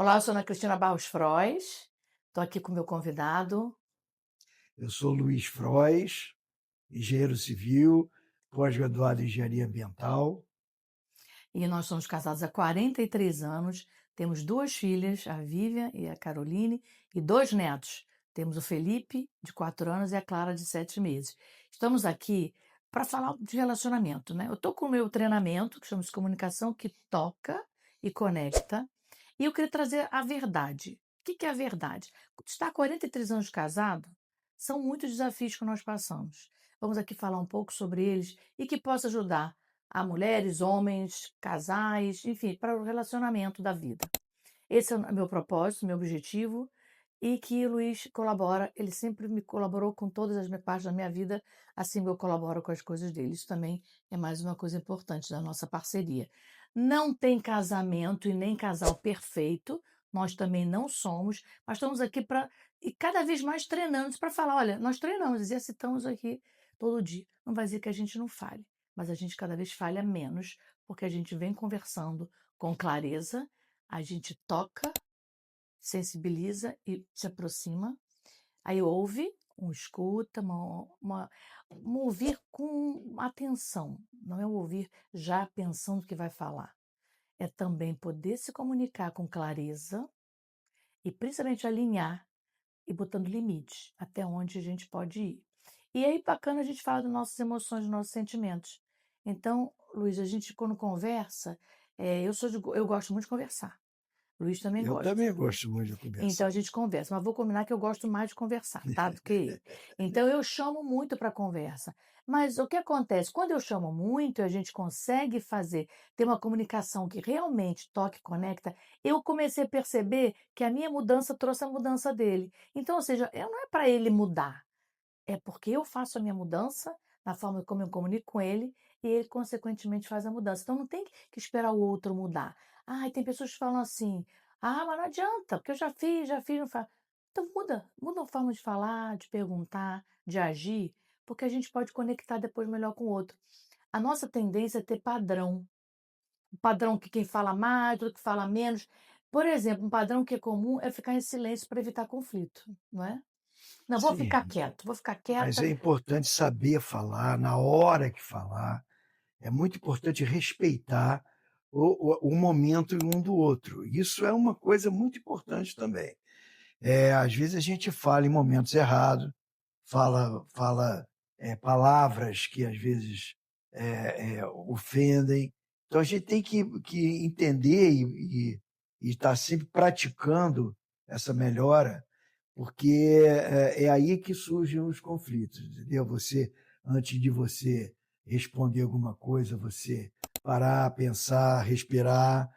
Olá, eu sou Ana Cristina Barros Frois, estou aqui com o meu convidado. Eu sou Luiz Frois, engenheiro civil, pós-graduado em engenharia ambiental. E nós somos casados há 43 anos, temos 2 filhas, a Vivian e a Caroline, e 2 netos. Temos o Felipe, de 4 anos, e a Clara, de 7 meses. Estamos aqui para falar de relacionamento, né. Eu estou com o meu treinamento, que chama-se Comunicação que Toca e Conecta, e eu queria trazer a verdade. O que que é a verdade? Estar há 43 anos casado, são muitos desafios que nós passamos. Vamos aqui falar um pouco sobre eles e que possa ajudar a mulheres, homens, casais, enfim, para o relacionamento da vida. Esse é o meu propósito, meu objetivo, e que o Luiz colabora, ele sempre me colaborou com todas as minhas partes da minha vida, assim eu colaboro com as coisas dele. Isso também é mais uma coisa importante da nossa parceria. Não tem casamento e nem casal perfeito, nós também não somos, mas estamos aqui para e cada vez mais treinando para falar: olha, nós treinamos, exercitamos aqui todo dia. Não vai dizer que a gente não fale, mas a gente cada vez falha menos, porque a gente vem conversando com clareza, a gente toca, sensibiliza e se aproxima, aí ouve, um escuta, um ouvir com atenção, não é um ouvir já pensando o que vai falar. É também poder se comunicar com clareza e principalmente alinhar e botando limites, até onde a gente pode ir. E aí bacana a gente falar das nossas emoções, dos nossos sentimentos. Então, Luiz, a gente quando conversa, eu gosto muito de conversar. Luiz também Eu gosta. também gosto muito de Então a conversar. gente conversa, mas vou combinar que eu gosto mais de conversar, tá, do que ele. Então eu chamo muito para conversa. Mas o que acontece? Quando eu chamo muito e a gente consegue ter uma comunicação que realmente toque e conecta, eu comecei a perceber que a minha mudança trouxe a mudança dele. Então, ou seja, não é para ele mudar, é porque eu faço a minha mudança na forma como eu comunico com ele e ele consequentemente faz a mudança. Então não tem que esperar o outro mudar. Ai, tem pessoas que falam assim: "Ah, mas não adianta, porque eu já fiz, não fa". Então muda a forma de falar, de perguntar, de agir, porque a gente pode conectar depois melhor com o outro. A nossa tendência é ter padrão, um padrão que quem fala mais, outro que fala menos. Por exemplo, um padrão que é comum é ficar em silêncio para evitar conflito, não é? "Não, Sim, vou ficar mas quieta". é importante saber falar na hora que falar. É muito importante respeitar o momento um do outro. Isso é uma coisa muito importante também. Às vezes a gente fala em momentos errados, fala palavras que às vezes, ofendem. Então a gente tem que entender e estar sempre praticando essa melhora, porque é aí que surgem os conflitos, entendeu? Antes de você responder alguma coisa, você parar, pensar, respirar.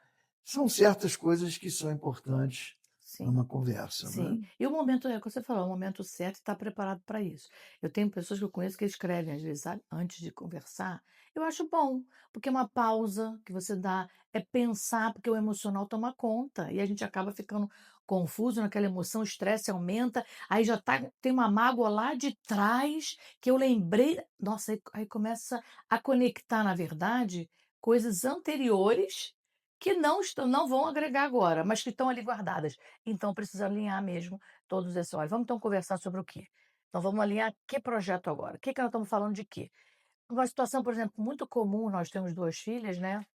São certas coisas que são importantes Sim. numa conversa, não Sim. é? E o momento é o que você falou, é o momento certo e estar preparado para isso. Eu tenho pessoas que eu conheço que escrevem, às vezes, sabe, antes de conversar. Eu acho bom, porque é uma pausa que você dá, é pensar, porque o emocional toma conta e a gente acaba ficando confuso naquela emoção, o estresse aumenta, aí já tem uma mágoa lá de trás que eu lembrei. Nossa, aí começa a conectar, na verdade, coisas anteriores que não vão agregar agora, mas que estão ali guardadas. Então precisa alinhar mesmo todos esses olha, vamos então conversar sobre o quê? Então vamos alinhar que projeto agora? O que que nós estamos falando de quê? Uma situação, por exemplo, muito comum, nós temos 2 filhas, né,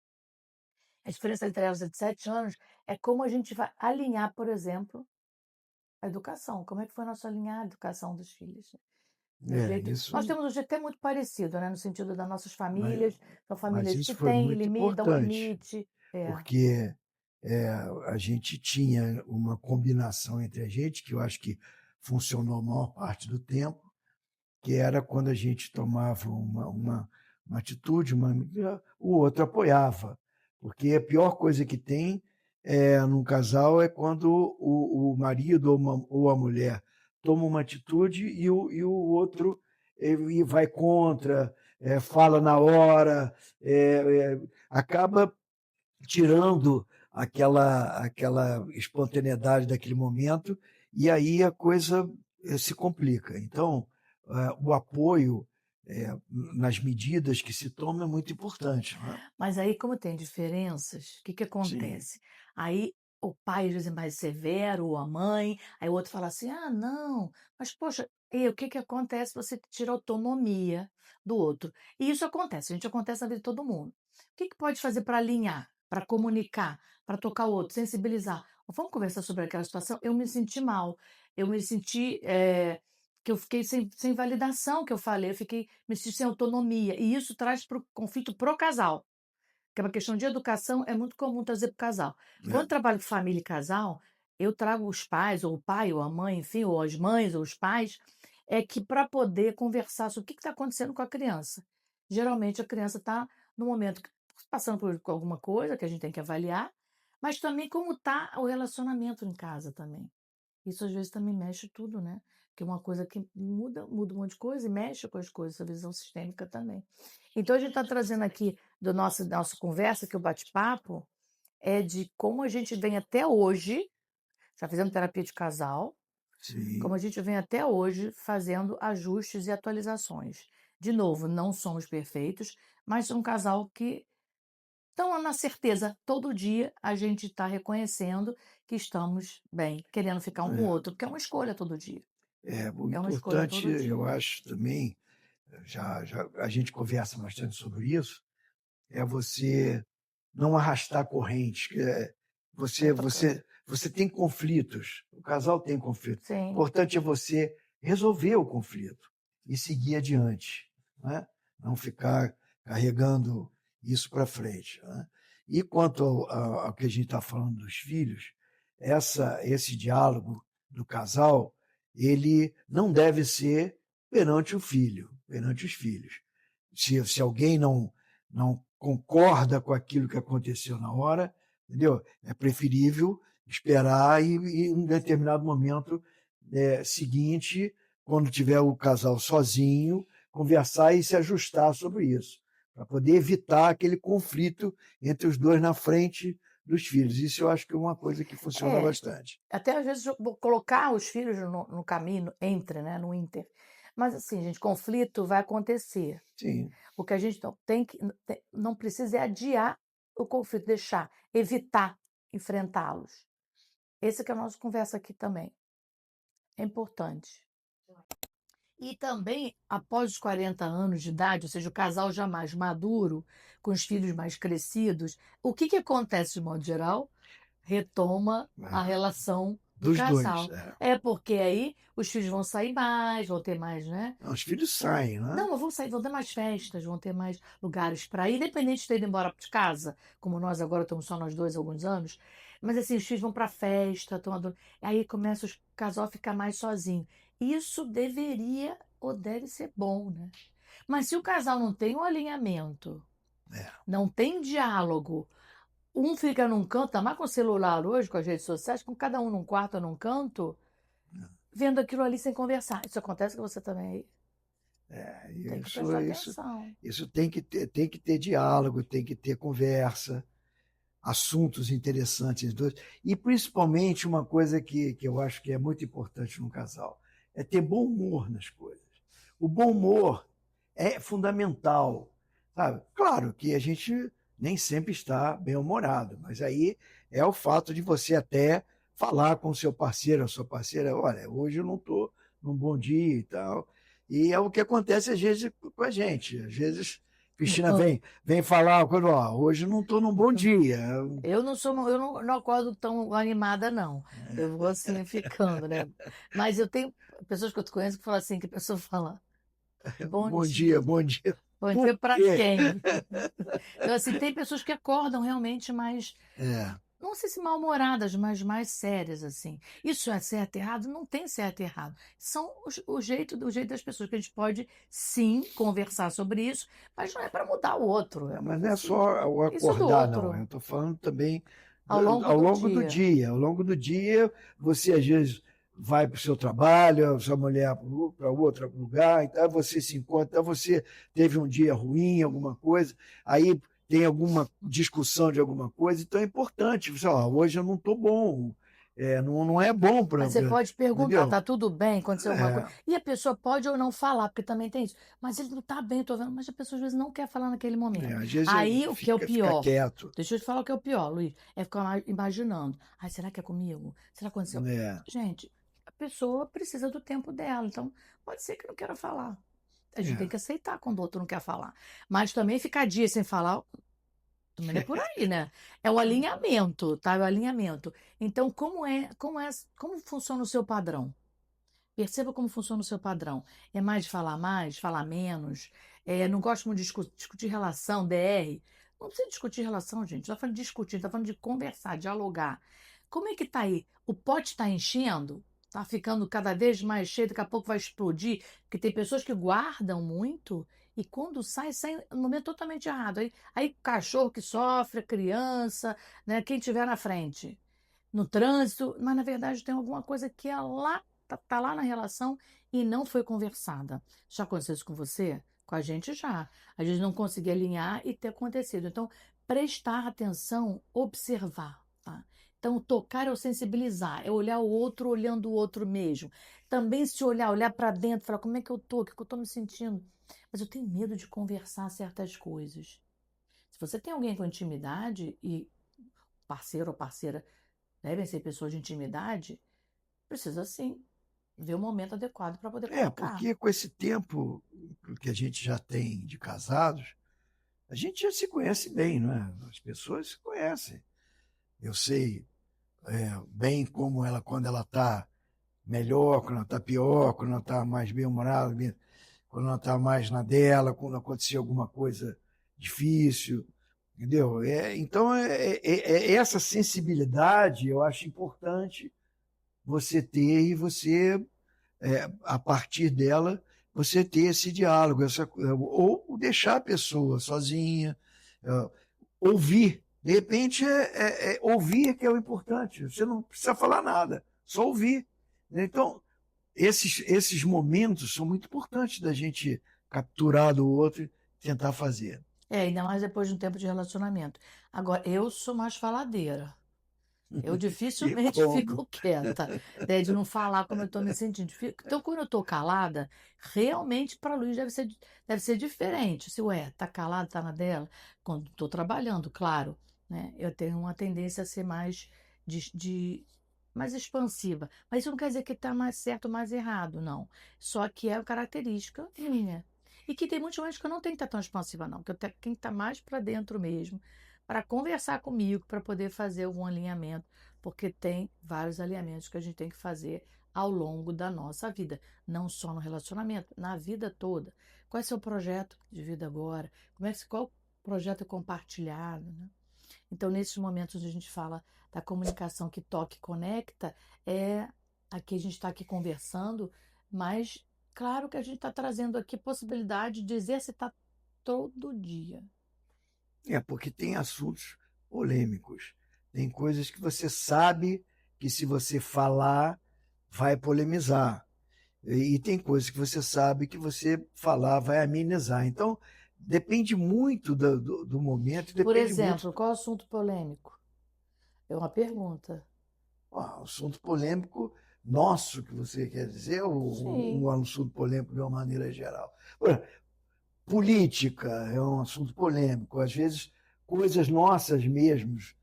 a diferença entre elas é de 7 anos, é como a gente vai alinhar, por exemplo, a educação. Como é que foi nosso alinhar a educação dos filhos? Do jeito nós Isso, temos um jeito até muito parecido, né, no sentido das nossas mas famílias, são mas famílias isso que foi têm muito limite dão importante, limite. É, porque, a gente tinha uma combinação entre a gente, que eu acho que funcionou a maior parte do tempo, que era quando a gente tomava uma atitude, o outro apoiava, porque a pior coisa que tem, num casal é quando o marido ou a mulher toma uma atitude e o outro, ele vai contra, fala na hora, acaba tirando aquela espontaneidade daquele momento, e aí a coisa, se complica. Então, o apoio, nas medidas que se tomam é muito importante, não é? mas aí como tem diferenças, o que que Sim, acontece? Aí o pai às vezes é mais severo, ou a mãe, aí o outro fala assim: "Ah, não, mas poxa", e o que que acontece? Você tira a autonomia do outro. E isso acontece, gente, acontece na vida de todo mundo. O que que pode fazer para alinhar, para comunicar, para tocar o outro, sensibilizar? Vamos conversar sobre aquela situação? Eu me senti mal, eu me senti, que eu fiquei sem validação, que eu falei, eu fiquei me senti sem autonomia, e isso traz para o conflito pro casal. Que é uma questão de educação, é muito comum trazer para o casal. Quando eu É, trabalho com família e casal, eu trago os pais, ou o pai, ou a mãe, enfim, ou as mães, ou os pais, é que para poder conversar sobre o que está acontecendo com a criança. Geralmente a criança está no momento passando por alguma coisa que a gente tem que avaliar, mas também como está o relacionamento em casa também. Isso às vezes também mexe tudo, né, que é uma coisa que muda um monte de coisa e mexe com as coisas, a visão sistêmica também. Então a gente está trazendo aqui da nossa conversa, que é o bate-papo, é de como a gente vem até hoje, já fizemos terapia de casal, como sim, a gente vem até hoje fazendo ajustes e atualizações. De novo, não somos perfeitos, mas um casal que estão na certeza, todo dia a gente está reconhecendo que estamos bem, querendo ficar um com o é. outro, porque é uma escolha todo dia. O É uma escolha importante, todo eu dia. acho também, já a gente conversa bastante sobre isso, é você não arrastar correntes, É tocar. você tem conflitos, o casal tem conflito. O Sim. importante é você resolver o conflito e seguir adiante, né, não ficar carregando isso para frente, né. E quanto ao que a gente está falando dos filhos, esse diálogo do casal, ele não deve ser perante o filho, perante os filhos. Se alguém não concorda com aquilo que aconteceu na hora, entendeu? É preferível esperar e em um determinado momento seguinte, quando tiver o casal sozinho, conversar e se ajustar sobre isso, para poder evitar aquele conflito entre os dois na frente dos filhos. Isso eu acho que é uma coisa que funciona É, bastante. até às vezes eu vou colocar os filhos no caminho, entre, né, no ínter. Mas assim, gente, conflito vai acontecer. Sim, O que a gente não tem que não precisa é adiar o conflito, deixar, evitar enfrentá-los. Esse que é a nossa conversa aqui também. É importante. E também, após os 40 anos de idade, ou seja, o casal já mais maduro, com os filhos mais crescidos, o que que acontece de modo geral? Retoma a é, relação do dos dois. casal. É porque aí os filhos vão sair mais, vão ter mais, né? Não, os filhos saem, né? Não, mas vão sair, vão ter mais festas, vão ter mais lugares para ir, independente de ter ido embora de casa, como nós agora estamos só nós dois há alguns anos. Mas assim, os filhos vão para festa, estão aí começa o casal a ficar mais sozinho. Isso deveria ou deve ser bom, né? Mas se o casal não tem um alinhamento, É. não tem diálogo, um fica num canto, ainda mais com o celular hoje, com as redes sociais, com cada um num quarto ou num canto, vendo aquilo ali sem conversar. Isso acontece com você também aí? Tem que Isso, prestar isso, atenção. isso tem que ter diálogo, tem que ter conversa, assuntos interessantes entre dois. E principalmente uma coisa que eu acho que é muito importante num casal, é ter bom humor nas coisas. O bom humor é fundamental, sabe? Claro que a gente nem sempre está bem-humorado, mas aí é o fato de você até falar com o seu parceiro, a sua parceira, olha, hoje eu não estou num bom dia e tal. E é o que acontece às vezes com a gente. Às vezes, Cristina vem falar, quando, ó, hoje eu não estou num bom dia. Eu não acordo tão animada, não. Eu vou assim ficando, né? Mas eu tenho pessoas que eu conheço que falam assim, que a pessoa fala, bom Bom dia. dia, bom dia. Bom Por dia para quê? quem? Então, assim, tem pessoas que acordam realmente mais, É, não sei se mal-humoradas, mas mais sérias, assim. Isso é certo e errado? Não tem certo e errado. São o jeito das pessoas que a gente pode, sim, conversar sobre isso, mas não é para mudar o outro, é para mas não ver é se só o isso do acordar, não. Eu outro, estou falando também ao longo ao do longo do dia. dia. Ao longo do dia, você às vezes vai para o seu trabalho, a sua mulher para outro lugar, então você se encontra, então você teve um dia ruim, alguma coisa, aí tem alguma discussão de alguma coisa, então é importante. Você, ó, hoje eu não estou bom, não é bom Mas você pode perguntar: entendeu? "Tá tudo bem? Aconteceu alguma coisa?" É, E a pessoa pode ou não falar, porque também tem isso: "Mas ele não tá bem, eu tô vendo", mas a pessoa às vezes não quer falar naquele momento. às vezes Aí o que é o fica pior, quieto. deixa eu te falar o que é o pior, Luiz, é ficar imaginando: "Ai, será que é comigo? Será que aconteceu?" É, Gente, a pessoa precisa do tempo dela, então pode ser que não queira falar. A gente tem é. que aceitar quando o outro não quer falar. Mas também ficar dias sem falar, também não é por aí, né. É o alinhamento, tá, é o alinhamento. Então como funciona o seu padrão? Perceba como funciona o seu padrão. É mais, falar menos? Não gosto muito de discutir relação, DR. Não precisa discutir relação, gente. Não tá falando de discutir, tá falando de conversar, dialogar. Como é que tá aí? O pote está enchendo? Tá ficando cada vez mais cheio, daqui a pouco vai explodir? Porque tem pessoas que guardam muito e quando sai no momento totalmente errado. Aí cachorro que sofre, criança, né, quem tiver na frente no trânsito, mas na verdade tem alguma coisa que é lá, tá lá na relação e não foi conversada. Já aconteceu isso com você? Com a gente já. A gente não conseguir alinhar e ter acontecido. Então, prestar atenção, observar, tá? Então, tocar é o sensibilizar, é olhar o outro olhando o outro mesmo. Também se olhar para dentro, falar como é que eu tô, o que eu tô me sentindo. Mas eu tenho medo de conversar certas coisas. Se você tem alguém com intimidade e parceiro ou parceira devem ser pessoas de intimidade, precisa sim ver o momento adequado para poder colocar. Porque com esse tempo que a gente já tem de casados, a gente já se conhece bem, não é? As pessoas se conhecem. Eu sei, bem como ela, quando ela está melhor, quando ela está pior, quando ela está mais bem-humorada, quando ela está mais na dela, quando acontecer alguma coisa difícil, entendeu? Então, essa sensibilidade eu acho importante você ter e você, a partir dela, você ter esse diálogo, ou deixar a pessoa sozinha, é, ouvir. De repente, ouvir que é o importante. Você não precisa falar nada, só ouvir. Então, esses momentos são muito importantes da gente capturar do outro e tentar fazer. Ainda mais depois de um tempo de relacionamento. Agora, eu sou mais faladeira. Eu E dificilmente como? fico quieta, né, de não falar como eu estou me sentindo. Então, quando eu estou calada, realmente para a Luiz deve ser diferente. Se, ué, tá calada, tá na dela, quando estou trabalhando, claro, né? Eu tenho uma tendência a ser mais expansiva. Mas isso não quer dizer que está mais certo ou mais errado, não. Só que é uma característica minha. E que tem muitos momentos que eu não tenho que estar tão expansiva, não. Que eu tenho que estar mais para dentro mesmo, para conversar comigo, para poder fazer algum alinhamento, porque tem vários alinhamentos que a gente tem que fazer ao longo da nossa vida, não só no relacionamento, na vida toda. Qual é o seu projeto de vida agora? Qual projeto é compartilhado, né? Então, nesses momentos onde a gente fala da comunicação que toca e conecta, aqui a gente está aqui conversando, mas claro que a gente está trazendo aqui possibilidade de exercitar todo dia. Porque tem assuntos polêmicos. Tem coisas que você sabe que se você falar, vai polemizar. E tem coisas que você sabe que você falar vai amenizar. Então, depende muito do momento, Por depende muito. exemplo, qual assunto polêmico? É uma pergunta. Assunto polêmico nosso, que você quer dizer, ou Sim. um assunto polêmico de uma maneira geral. Política é um assunto polêmico. Às vezes, coisas nossas mesmos,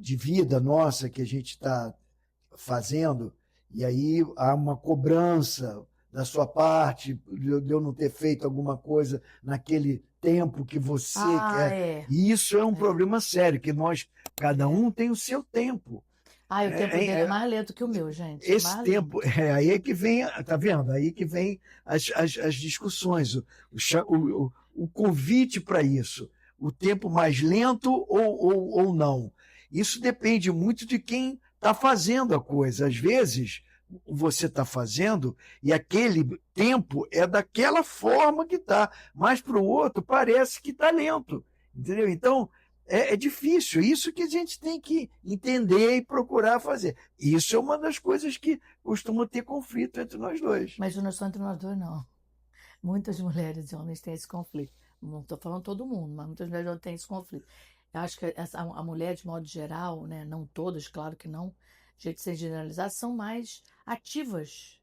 de vida nossa que a gente está fazendo, e aí há uma cobrança da sua parte de eu não ter feito alguma coisa naquele tempo que você Ah, quer. E isso é um é, problema sério, que cada é. um tem o seu tempo. Ah, o tempo É, dele é é, mais lento que o meu, gente. É esse mais tempo, lento. aí é que vem, tá vendo? Aí que vem as discussões, o convite para isso, o tempo mais lento ou não. Isso depende muito de quem está fazendo a coisa. Às vezes, você está fazendo e aquele tempo é daquela forma que está, mas para o outro parece que está lento. Entendeu? Então, é difícil. Isso que a gente tem que entender e procurar fazer. Isso é uma das coisas que costuma ter conflito entre nós dois. Mas não é só entre nós dois, não. Muitas mulheres e homens têm esse conflito. Não estou falando todo mundo, mas muitas mulheres e homens têm esse conflito. Eu acho que a mulher, de modo geral, né, não todas, claro que não, jeito sem generalizar, são mais ativas,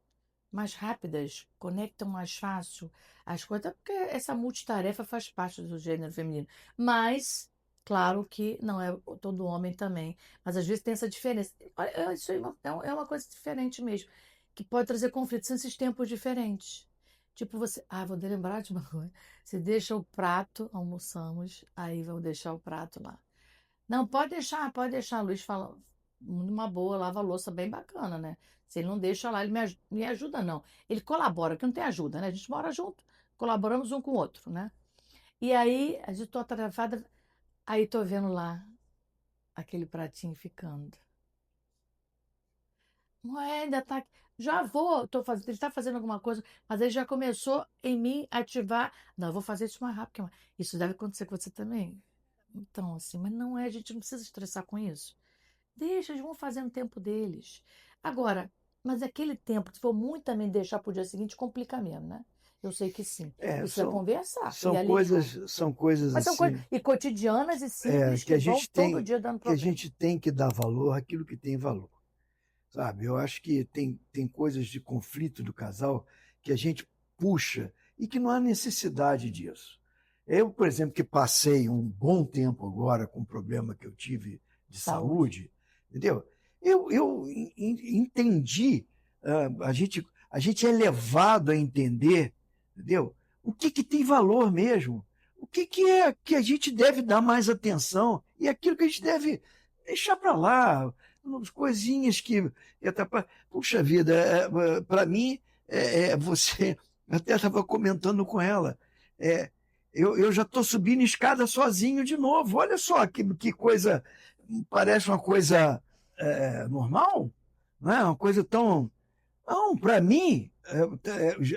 mais rápidas, conectam mais fácil as coisas, até porque essa multitarefa faz parte do gênero feminino. Mas, claro que não é todo homem também, mas às vezes tem essa diferença. Olha, isso aí é uma coisa diferente mesmo, que pode trazer conflitos nesses tempos diferentes. Tipo você, vou lembrar de uma coisa. Você deixa o prato, almoçamos, aí vou deixar o prato lá. Não, pode deixar. Luiz fala, numa boa, lava a louça bem bacana, né? Se ele não deixa lá, ele me ajuda, não. Ele colabora, que não tem ajuda, né? A gente mora junto, colaboramos um com o outro, né? E aí, a gente tô atarefada, aí tô vendo lá aquele pratinho ficando. Não é, ainda tá aqui. Já vou, ele está fazendo alguma coisa, mas ele já começou em mim ativar. Não, eu vou fazer isso mais rápido. Isso deve acontecer com você também. Então, assim, mas não é, a gente não precisa estressar com isso. Deixa, eles vão fazer no tempo deles. Agora, mas aquele tempo, se for muito também deixar para o dia seguinte, complica mesmo, né? Eu sei que sim. É, Precisa são, conversar e são alinhar. coisas, são coisas Mas são coisas assim, e cotidianas e simples que que a vão gente todo tem dia dando que a problema. gente tem que dar valor àquilo que tem valor, sabe? Eu acho que tem coisas de conflito do casal que a gente puxa e que não há necessidade disso. Eu, por exemplo, que passei um bom tempo agora com o problema que eu tive de Saúde. saúde, entendeu? Eu entendi, a gente é levado a entender, entendeu? O que tem valor mesmo, o que é que a gente deve dar mais atenção e aquilo que a gente deve deixar para lá, umas coisinhas que puxa vida, para mim, você até estava comentando com ela, é, eu já estou subindo escada sozinho de novo. Olha só que coisa, parece uma coisa normal, não é? Uma coisa tão. Não, para mim,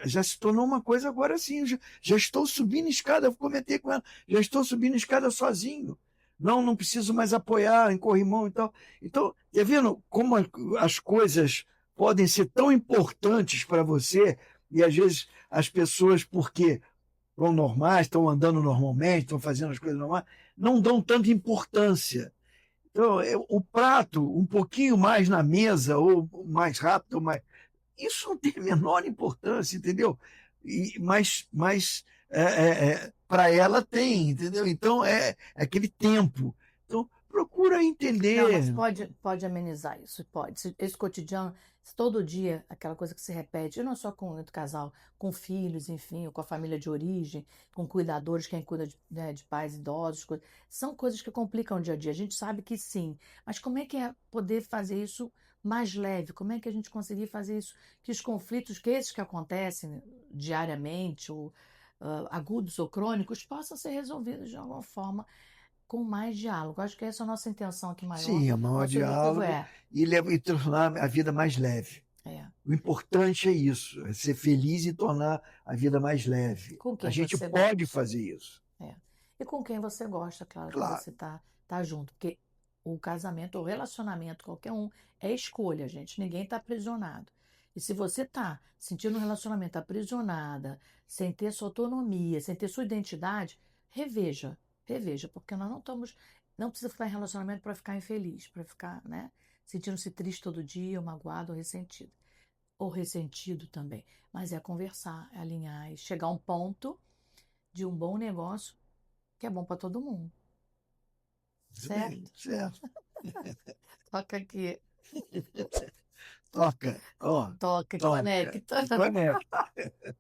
já se tornou uma coisa agora sim. Já estou subindo escada, eu comentei com ela, já estou subindo escada sozinho. Não preciso mais apoiar em corrimão e tal. Então, tá vendo como as coisas podem ser tão importantes para você e às vezes as pessoas, porque estão normais, estão andando normalmente, estão fazendo as coisas normais, não dão tanta importância. Então, o prato um pouquinho mais na mesa, ou mais rápido, ou mais isso não tem a menor importância, entendeu? Mas para ela tem, entendeu? Então é aquele tempo. Então procura Não, mas entender. pode amenizar isso, pode. Esse cotidiano, se todo dia, aquela coisa que se repete, e não só com o casal, com filhos, enfim, ou com a família de origem, com cuidadores, quem cuida né, de pais idosos, são coisas que complicam o dia a dia. A gente sabe que sim, mas como é que é poder fazer isso mais leve? Como é que a gente conseguir fazer isso, que os conflitos, que esses que acontecem diariamente, ou agudos ou crônicos, possam ser resolvidos de alguma forma com mais diálogo. Acho que essa é a nossa intenção aqui maior. Sim, é o maior Nosso objetivo diálogo é, e tornar a vida mais leve. é O importante é isso, é ser feliz e tornar a vida mais leve. com A quem gente você pode gosta. fazer isso, É. E com quem você gosta, claro, que claro. você tá junto. Porque o casamento, o relacionamento, qualquer um, é escolha, gente. Ninguém está aprisionado. E se você está sentindo um relacionamento aprisionada, sem ter sua autonomia, sem ter sua identidade, reveja, reveja, porque nós não estamos, não precisa ficar em relacionamento para ficar infeliz, para ficar, né, sentindo-se triste todo dia, ou magoado, ou ressentido. Ou ressentido também. Mas é conversar, é alinhar, e chegar a um ponto de um bom negócio que é bom para todo mundo, Muito bem, certo? certo. Toca aqui, Toca, ó, toca, toca, conecta. conecta.